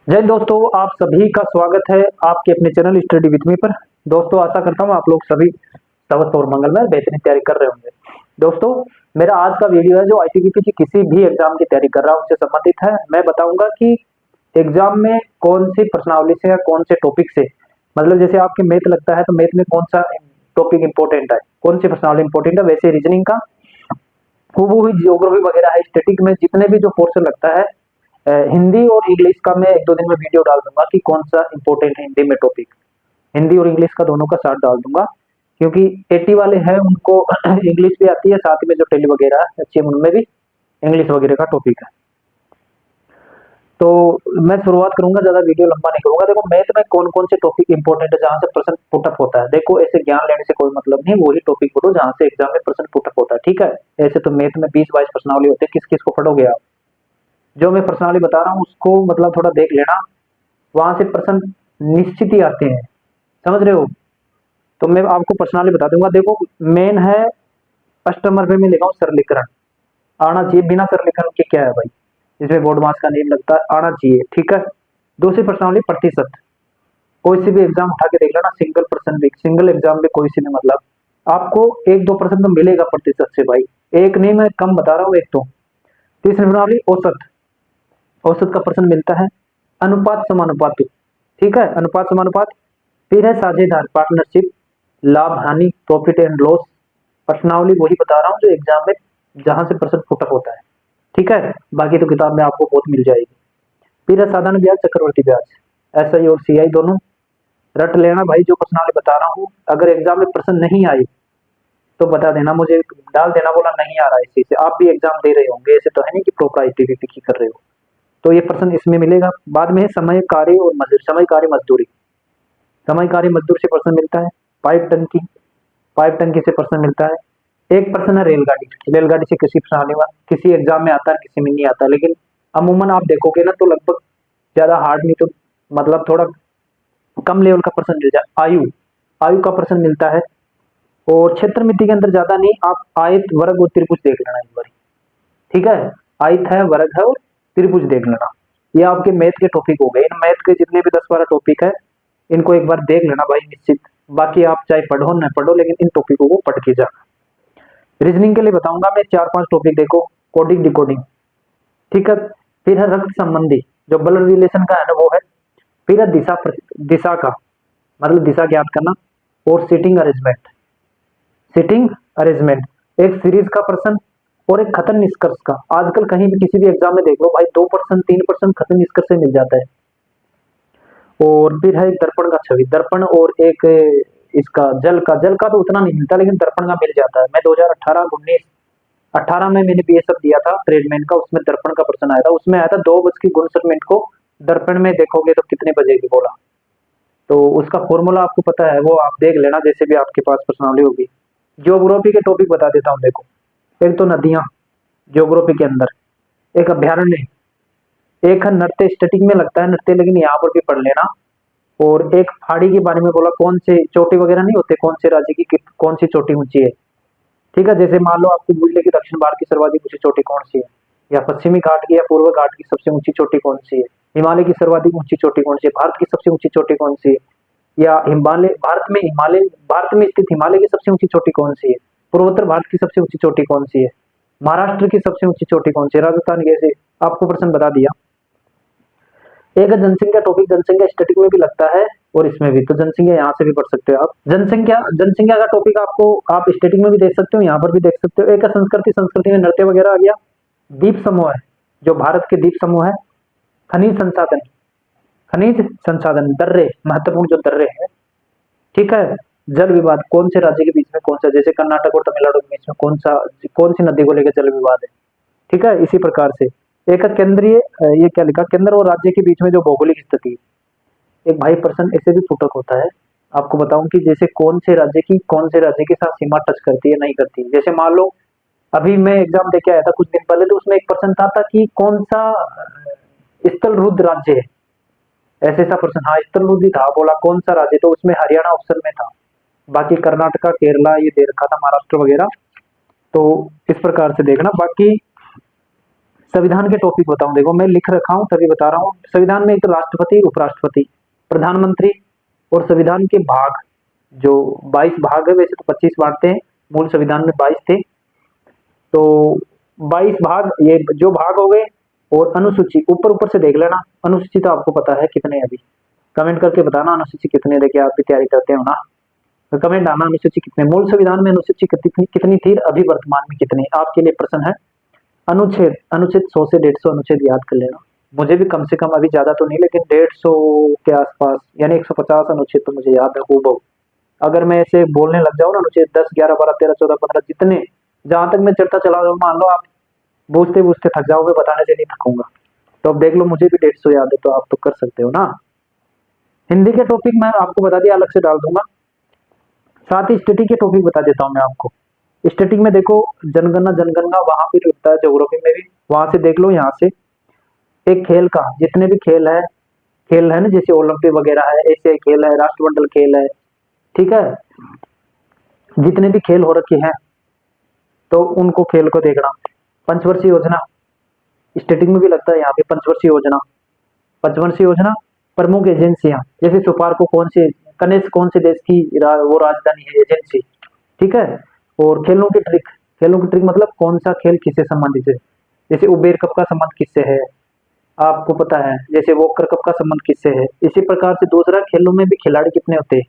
जय दोस्तों, आप सभी का स्वागत है आपके अपने चैनल स्टडी विथ मी पर। दोस्तों, आशा करता हूँ आप लोग सभी स्वस्थ और मंगलमय बेहतरीन तैयारी कर रहे होंगे। दोस्तों, मेरा आज का वीडियो है जो आईटीबीपी की किसी भी एग्जाम की तैयारी कर रहा हूँ उससे संबंधित है। मैं बताऊंगा कि एग्जाम में कौन सी प्रश्नावली से या कौन से टॉपिक से, मतलब जैसे आपके मैथ लगता है तो मैथ में कौन सा टॉपिक इंपॉर्टेंट है, कौन सी प्रश्नावली इंपॉर्टेंट है, वैसे रीजनिंग का हूबहू जियोग्राफी वगैरह है, स्टैटिक में जितने भी जो पोर्शन लगता है हिंदी और इंग्लिश का मैं एक दो दिन में वीडियो डाल दूंगा कि कौन सा इंपॉर्टेंट है हिंदी में टॉपिक। हिंदी और इंग्लिश का दोनों का साथ डाल दूंगा, क्योंकि 80 वाले हैं उनको इंग्लिश भी आती है, साथ में जो टेली वगैरह है अच्छी उनमें भी इंग्लिश वगैरह का टॉपिक है। तो मैं शुरुआत करूंगा, ज्यादा वीडियो लंबा नहीं करूंगा। देखो, मैथ में कौन कौन से टॉपिक इंपॉर्टेंट है जहां से प्रश्न पुटअप होता है। देखो, ऐसे ज्ञान लेने से कोई मतलब नहीं, वही टॉपिक पढ़ो जहां से एग्जाम में प्रश्न पुटअप होता है, ठीक है। ऐसे तो मैथ में 20-22 प्रश्नावली होते हैं, किस किस को पढ़ोगे आप। जो मैं प्रश्नावली बता रहा हूँ उसको मतलब थोड़ा देख लेना, वहां से प्रश्न निश्चित ही आते हैं, समझ रहे हो। तो मैं आपको प्रश्नावली बता दूंगा। देखो, मेन है कस्टमर पे मैं लिखा हूँ सरलीकरण, आना चाहिए। बिना सरलीकरण के क्या है भाई, इसमें बोर्ड मास का नेम लगता है, आना चाहिए, ठीक है। दूसरी प्रश्नावली प्रतिशत, कोई सी भी एग्जाम उठा के देख लेना, सिंगल पर्सन भी, सिंगल एग्जाम में कोई सी भी, मतलब आपको 1-2% तो मिलेगा प्रतिशत से भाई, एक नहीं, मैं कम बता रहा हूँ, एक तो। तीसरी प्रश्नावली औसत, औसत का प्रश्न मिलता है। अनुपात समानुपात, ठीक है, अनुपात समानुपात। फिर है साझेदार पार्टनरशिप, लाभ हानि प्रॉफिट एंड लॉस, प्रश्नावली वही बता रहा हूँ जो एग्जाम में जहां से प्रश्न फुटअप होता है, ठीक है। बाकी तो किताब में आपको बहुत मिल जाएगी। फिर है साधारण ब्याज चक्रवर्ती ब्याज, एसआई और सीआई दोनों रट लेना भाई। जो प्रश्नावली बता रहा हूँ अगर एग्जाम में प्रश्न नहीं आई तो बता देना मुझे, डाल देना, बोला नहीं आ रहा है इसी से। आप भी एग्जाम दे रहे होंगे, ऐसे तो है नहीं कि प्रॉपर आईटीबीपी की कर रहे हो। तो ये प्रश्न इसमें मिलेगा। बाद में है समय कार्य और मजदूरी, समय कार्य मजदूरी, समय कार्य मजदूर से प्रश्न मिलता है। पाइप टंकी, पाइप टंकी से प्रश्न मिलता है। एक प्रश्न है रेलगाड़ी, रेलगाड़ी से किसी प्रश्न किसी एग्जाम में आता है, किसी में नहीं आता, लेकिन अमूमन आप देखोगे ना तो लगभग ज्यादा हार्ड नहीं तो मतलब थोड़ा कम लेवल का प्रश्न मिल जाए। आयु, आयु का प्रश्न मिलता है। और क्षेत्र मिति के अंदर ज्यादा नहीं, आप आयत वर्ग और त्रिभुज देख लेना एक बार, ठीक है। आयत है, वर्ग है और त्रिभुज देख लेना। ये आपके मैथ के टॉपिक हो गए। इन मैथ के जितने भी 10-12 टॉपिक है इनको एक बार देख लेना भाई, निश्चित। बाकी आप चाहे पढ़ो न पढ़ो, लेकिन इन टॉपिकों को पढ़ के जाना। रीजनिंग के लिए बताऊंगा मैं 4-5 टॉपिक, देखो, कोडिंग डिकोडिंग, ठीक है। फिर है रक्त संबंधी, जो ब्लड रिलेशन का है ना वो है। फिर है दिशा दिशा का मतलब दिशा ज्ञात करना। और सीटिंग अरेंजमेंट, सीटिंग अरेंजमेंट एक सीरीज का प्रश्न और एक खतन निष्कर्ष का। आजकल कहीं भी किसी भी एग्जाम में देख लो भाई, 2% 3% खतन निष्कर्ष से मिल जाता है। और फिर है एक दर्पण का छवि, दर्पण और एक इसका जल का तो उतना नहीं मिलता, लेकिन दर्पण का मिल जाता है। मैं 2018-19 18 में मैंने बीएसएफ दिया था ट्रेडमैन का, उसमें दर्पण का प्रश्न आया था। उसमें आया था 2:59 को दर्पण में देखोगे तो कितने बजेगी, बोला। तो उसका फॉर्मूला आपको पता है, वो आप देख लेना जैसे भी आपके पास प्रश्नावली होगी। ज्योग्राफी के टॉपिक बता देता हूँ। देखो, एक तो नदियां ज्योग्राफी के अंदर, एक अभ्यारण्य, एक है नृत्य, स्टैटिक में लगता है नृत्य, लेकिन यहाँ पर भी पढ़ लेना। और एक पहाड़ी के बारे में बोला, कौन से चोटी वगैरह नहीं होते, कौन से राज्य की कौन सी चोटी ऊंची है, ठीक है। जैसे मान लो आपको पूछ ले कि दक्षिण भारत की सर्वाधिक ऊंची चोटी कौन सी है, या पश्चिमी घाट की या पूर्व घाट की सबसे ऊंची चोटी कौन सी है, हिमालय की सर्वाधिक ऊंची चोटी कौन सी है, भारत की सबसे ऊंची चोटी कौन सी है, या भारत में स्थित हिमालय की सबसे ऊंची चोटी कौन सी है, पूर्वोत्तर भारत की सबसे ऊंची चोटी कौन सी है, महाराष्ट्र की सबसे ऊंची चोटी कौन सी है, राजस्थान की, ऐसे आपको प्रश्न बता दिया। एक है जनसंख्या टॉपिक, जनसंख्या स्टैटिक में भी लगता है और इसमें भी, तो जनसंख्या यहाँ से भी पढ़ सकते हो आप। जनसंख्या, जनसंख्या का टॉपिक आपको आप स्टैटिक में भी देख सकते हो, यहाँ पर भी देख सकते हो। एक है संस्कृति, संस्कृति में नृत्य वगैरह आ गया। द्वीप समूह है, जो भारत के द्वीप समूह है। खनिज संसाधन, खनिज संसाधन, दर्रे, महत्वपूर्ण जो दर्रे है, ठीक है। जल विवाद, कौन से राज्य के बीच में कौन सा, जैसे कर्नाटक और तमिलनाडु के बीच में कौन सी नदी को लेकर जल विवाद है, ठीक है। इसी प्रकार से एक है केंद्रीय, ये क्या लिखा, केंद्र और राज्य के बीच में जो भौगोलिक स्थिति। एक भाई प्रश्न ऐसे भी फुटक होता है, आपको बताऊं कि जैसे कौन से राज्य की कौन से राज्य के साथ सीमा टच करती है, नहीं करती। जैसे मान लो अभी मैं एग्जाम देके आया था कुछ दिन पहले, तो उसमें एक प्रश्न था कि कौन सा स्थल रुद्र राज्य है, ऐसे ऐसा प्रश्न। हाँ, स्थल रुद्र था, बोला कौन सा राज्य, तो उसमें हरियाणा ऑप्शन में था। बाकी कर्नाटका, केरला ये दे रखा था, महाराष्ट्र वगैरह। तो इस प्रकार से देखना। बाकी संविधान के टॉपिक बताऊं, देखो मैं लिख रखा हूं तभी बता रहा हूँ। संविधान में एक तो राष्ट्रपति, उपराष्ट्रपति, प्रधानमंत्री और संविधान के भाग जो 22 भाग है, वैसे तो 25 बांटते हैं, मूल संविधान में 22 थे, तो 22 भाग, ये जो भाग हो गए। और अनुसूची ऊपर ऊपर से देख लेना, अनुसूची तो आपको पता है कितने हैं, अभी कमेंट करके बताना अनुसूची कितने, देखिए आप भी तैयारी करते हो ना, तो कमेंट आना अनुसूची कितने, मूल संविधान में अनुसूची कितनी थी, अभी वर्तमान में कितनी। आपके लिए प्रश्न है, अनुच्छेद अनुच्छेद 100 से 150 अनुच्छेद याद कर लेना। मुझे भी कम से कम अभी ज्यादा तो नहीं, लेकिन 150 के आसपास यानी 150 अनुच्छेद तो मुझे याद है हूबहू। अगर मैं ऐसे बोलने लग जाऊँ ना, अनुच्छेद 10, 11, 12, 13, 14, 15 जितने, जहां तक मैं चढ़ता चला जाऊँ, मान लो आप बूझते बूझते थक जाओगे, बताने से नहीं थकूंगा। तो अब देख लो, मुझे भी 150 याद है, तो आप तो कर सकते हो ना। हिंदी के टॉपिक मैं आपको बता दिया, अलग से डाल दूंगा। साथ ही स्टैटिक के टॉपिक बता देता हूँ मैं आपको। स्टैटिक में देखो, जनगणना जनगणना वहां भी लगता है, ज्योग्राफी में भी, वहां से देख लो। यहाँ से एक खेल का, जितने भी खेल है ना, जैसे ओलंपिक वगैरह है, एशियाई खेल है, राष्ट्रमंडल खेल है, ठीक है, जितने भी खेल हो रखे हैं, तो उनको खेल को देखना। पंचवर्षीय योजना स्टैटिक में भी लगता है, यहाँ पे पंचवर्षीय योजना, पंचवर्षीय योजना, प्रमुख एजेंसियां, जैसे सुपार को कौन से, कनेस कौन से देश की वो राजधानी है, एजेंसी, ठीक है। और खेलों की ट्रिक मतलब कौन सा खेल किससे संबंधित है, जैसे उबेर कप का संबंध किससे है, आपको पता है, जैसे वोकर कप का संबंध किससे है। इसी प्रकार से दूसरा, खेलों में भी खिलाड़ी कितने होते हैं,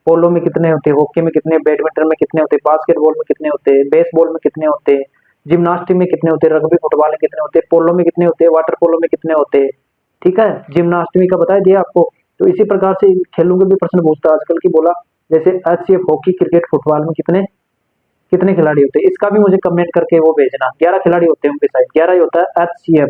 पोलो में कितने होते हैं, हॉकी में कितने, बैडमिंटन में कितने होते हैं, बास्केटबॉल में कितने होते हैं, बेसबॉल में कितने होते हैं, जिम्नास्टिक में कितने होते हैं, रग्बी फुटबॉल में कितने होते हैं, पोलो में कितने होते हैं, वाटर पोलो में कितने होते हैं, ठीक है। जिम्नास्टिक का बता दिया आपको। तो इसी प्रकार से इन खेलों के भी प्रश्न पूछता है आजकल की, बोला जैसे एचसीएफ हॉकी, क्रिकेट, फुटबॉल में कितने कितने खिलाड़ी होते हैं, इसका भी मुझे कमेंट करके वो भेजना। 11 खिलाड़ी होते हैं उनके साइड, 11 ही होता है। एचसीएफ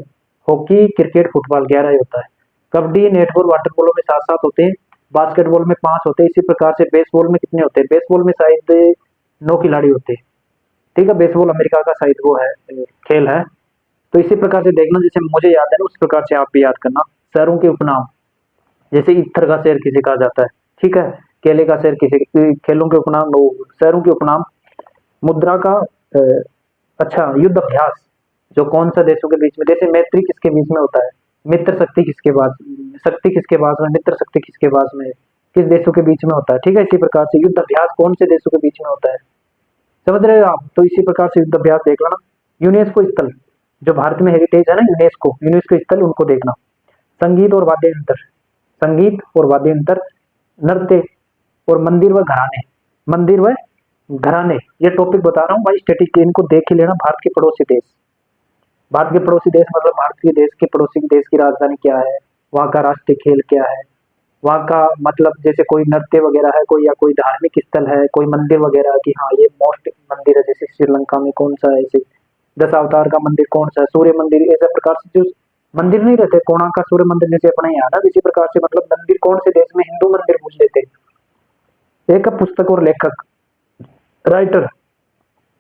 हॉकी, क्रिकेट, फुटबॉल 11 ही होता है। कबड्डी, नेटबॉल, वाटर पोलो में 7-7 होते हैं, बास्केटबॉल में 5 होते हैं। इसी प्रकार से बेसबॉल में कितने होते हैं, बेसबॉल में शायद 9 खिलाड़ी होते हैं, ठीक है। बेसबॉल अमेरिका का शायद वो है, खेल है। तो इसी प्रकार से देखना, जैसे मुझे याद है ना, उस प्रकार से आप भी याद करना। शहरों के उपनाम, जैसे इत्थर का शहर किसे कहा जाता है, ठीक है, केले का शहर किसे, खेलों के उपनाम, शहरों के उपनाम। मुद्रा का अच्छा, युद्ध अभ्यास, जो कौन सा देशों के बीच में, जैसे मैत्री किसके बीच में होता है, मित्र शक्ति किसके पास, शक्ति किसके पास में, मित्र शक्ति किसके पास में, किस देशों के बीच में होता है, ठीक है। इसी प्रकार से युद्ध अभ्यास कौन से देशों के बीच में होता है, समझ रहे हो आप। तो इसी प्रकार से युद्ध अभ्यास देख लेना। यूनेस्को स्थल, जो भारत में हेरिटेज है ना, यूनेस्को स्थल, उनको देखना। संगीत और वाद्य यंत्र, संगीत और वाद्य यंत्र, नृत्य और मंदिर व घराने, मंदिर व घराने, ये टॉपिक बता रहा हूँ भाई स्टैटिक के, इनको देख ही लेना। भारत के पड़ोसी देश, भारत के पड़ोसी देश मतलब भारत के देश के पड़ोसी देश की राजधानी क्या है, वहाँ का राष्ट्रीय खेल क्या है, वहाँ का मतलब जैसे कोई नृत्य वगैरह है, कोई या कोई धार्मिक स्थल है, कोई मंदिर वगैरह कि हाँ ये मोस्ट मंदिर है, जैसे श्रीलंका में कौन सा है, ऐसे 10 अवतार का मंदिर कौन सा है, सूर्य मंदिर, ऐसे प्रकार से जो मंदिर नहीं रहते, कोणार्क का सूर्य मंदिर जैसे अपने यहाँ ना, इसी प्रकार से मतलब मंदिर कौन से देश में, हिंदू मंदिर पूछ लेते हैं। एक पुस्तक और लेखक, राइटर,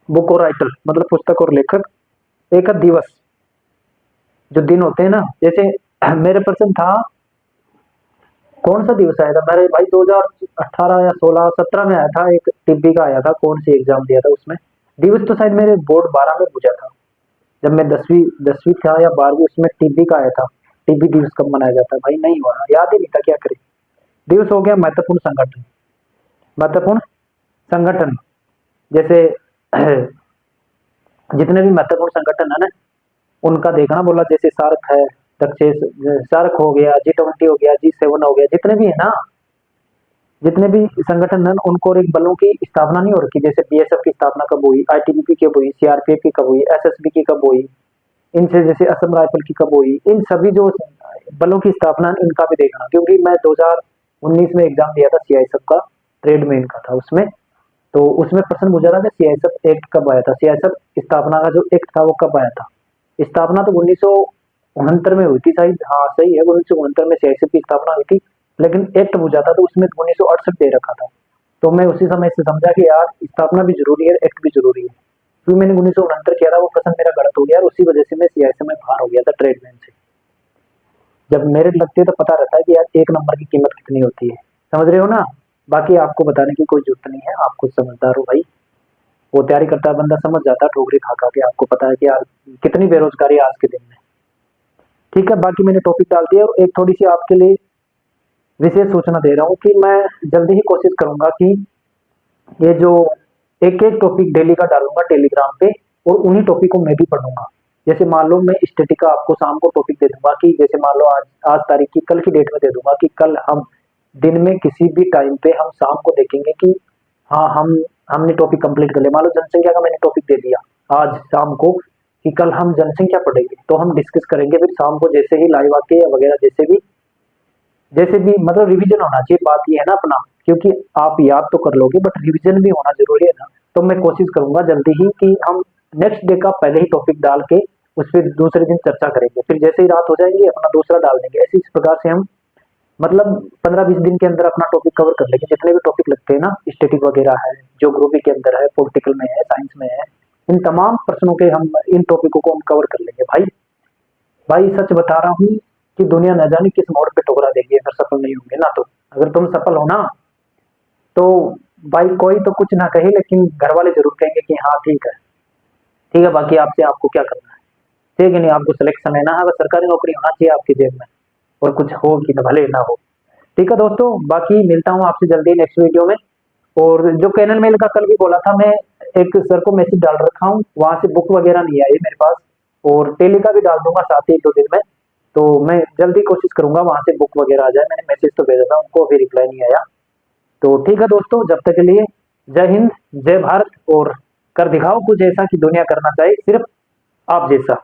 बुक और राइटर मतलब पुस्तक और लेखक। एक दिवस, जो दिन होते हैं ना, जैसे मेरे प्रश्न था कौन सा दिवस आया था मेरे भाई, 2018 या 16, 17 में आया था, एक टीबी का आया था, कौन सी एग्जाम दिया था उसमें दिवस, तो शायद मेरे बोर्ड 12 में पूछा था, जब मैं 10वीं था या 12वीं, उसमें टीबी का आया था। टीबी दिवस कब मनाया जाता है भाई, नहीं हो रहा, याद ही नहीं था, क्या करें। दिवस हो गया महत्वपूर्ण संगठन, महत्वपूर्ण संगठन, जैसे जितने भी महत्वपूर्ण संगठन है ना, उनका देखना। बोला जैसे सार्क है, दक्षेश, सार्क हो गया, G20 हो गया, G7 हो गया, जितने भी है ना, जितने भी संगठन है उनको, और एक बलों की स्थापना नहीं हो रखी, जैसे बीएसएफ की स्थापना कब हुई, आईटीबीपी की कब हुई, सीआरपीएफ की कब हुई, एसएसबी की कब हुई, इनसे जैसे असम राइफल की कब हुई, इन सभी जो बलों की स्थापना इनका भी देखना। क्योंकि मैं 2019 में एग्जाम दिया था सीआईएसएफ का, ट्रेड में इनका था उसमें, तो उसमें प्रश्न पूछा था कि सीआईएसएफ एक्ट कब आया था, सीआईएसएफ स्थापना का जो एक्ट था वो कब आया था। स्थापना तो 1969 में हुई थी शायद, हाँ सही है, 1969 में सीआईएसएफ की स्थापना हुई थी, लेकिन एक्ट पूछा था तो उसमें 1968 दे रखा था। तो मैं उसी समय से समझा कि यार स्थापना भी जरूरी है, एक्ट भी जरूरी है। क्योंकि मैंने 1969 किया था, वो प्रश्न मेरा गलत हो गया, और उसी वजह से मैं सीआईएसएफ में बाहर हो गया था ट्रेडमैन से। जब मेरिट लगती है तो पता रहता है कि यार एक नंबर की कीमत कितनी होती है, समझ रहे हो ना। बाकी आपको बताने की कोई जरूरत नहीं है, आप खुद समझदार हो भाई। वो तैयारी करता है बंदा समझ जाता है ठोकरी खा खा के। आपको पता है कि यार कितनी बेरोजगारी है आज के दिन में। ठीक है, बाकी मैंने टॉपिक डाल दिया। एक थोड़ी सी आपके लिए विशेष सूचना दे रहा हूँ कि मैं जल्दी ही कोशिश करूंगा कि ये जो एक एक टॉपिक डेली का डालूंगा टेलीग्राम पे, और उन्हीं टॉपिक को मैं भी पढ़ूंगा। जैसे मान लो मैं स्टडी का आपको शाम को टॉपिक दे दूंगा कि जैसे मान लो आज आज तारीख की, कल की डेट में दे दूंगा कि कल हम दिन में किसी भी टाइम पे हम शाम को देखेंगे कि हाँ हमने टॉपिक कंप्लीट कर लिया। मान लो जनसंख्या का मैंने टॉपिक दे दिया आज शाम को कि कल हम जनसंख्या पढ़ेंगे, तो हम डिस्कस करेंगे फिर शाम को जैसे ही लाइव आके या वगैरह जैसे भी मतलब रिवीजन होना चाहिए। बात ये है ना अपना, क्योंकि आप याद तो कर लोगे बट रिवीजन भी होना जरूरी है ना। तो मैं कोशिश करूंगा जल्दी ही कि हम नेक्स्ट डे का पहले ही टॉपिक डाल के उस पर दूसरे दिन चर्चा करेंगे, फिर जैसे ही रात हो जाएंगे अपना दूसरा डाल देंगे। ऐसे इस प्रकार से हम मतलब 15-20 दिन के अंदर अपना टॉपिक कवर कर लेंगे। जितने भी टॉपिक लगते हैं ना, स्टैटिक वगैरह है, ज्योग्राफी के अंदर है, पॉलिटिकल में है, साइंस में है, इन तमाम प्रश्नों के हम इन टॉपिकों को हम कवर कर लेंगे। भाई भाई सच बता रहा हूँ कि दुनिया न जाने किस मोड़ पे ठुकरा देगी अगर सफल नहीं होंगे ना। तो अगर तुम सफल हो ना तो भाई कोई तो कुछ ना कहे, लेकिन घर वाले जरूर कहेंगे कि हाँ ठीक है ठीक है। बाकी आपसे आपको क्या करना है, ठीक है नहीं, आपको सिलेक्शन है ना, बस सरकारी नौकरी होना चाहिए आपकी जेब में, और कुछ हो कि न भले ना हो। ठीक है दोस्तों, बाकी मिलता हूँ आपसे जल्दी नेक्स्ट वीडियो में। और जो कैनन मेल का कल भी बोला था, मैं एक सर को मैसेज डाल रखा हूँ, वहां से बुक वगैरह नहीं आई मेरे पास, और टेली का भी डाल दूंगा साथ ही 1-2 दिन में। तो मैं जल्दी कोशिश करूंगा वहां से बुक वगैरह आ जाए। मैंने मैसेज तो भेजा था उनको, अभी रिप्लाई नहीं आया। तो ठीक है दोस्तों, जब तक के लिए जय हिंद, जय भारत, और कर दिखाओ कुछ ऐसा कि दुनिया करना चाहे सिर्फ आप जैसा।